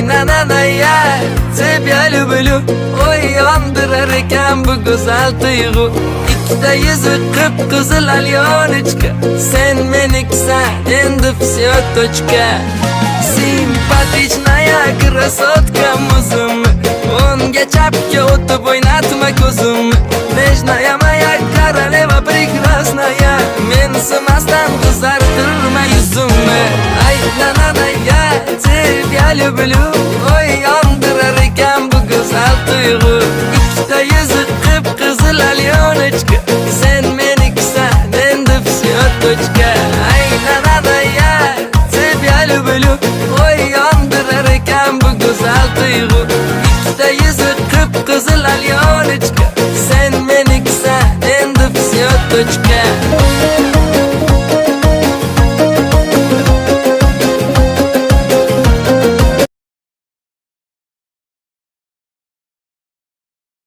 nananaya Sev lublum oy yandırar eken bu güzel duygu İkide yüzü kıpkızıl alyonочка Sen meniksen endi всё точка Симпатичная красотка muzum Unga chapga o'tib o'ynatma ko'zim Nежная моя королева прекрасная Mensimasdan qizartirma yuzimni Ay nananaya Тебя люблю Oy yondirar ekan bu go'zal tuyg'u Ikkita yuzi qip-qizil alyonочка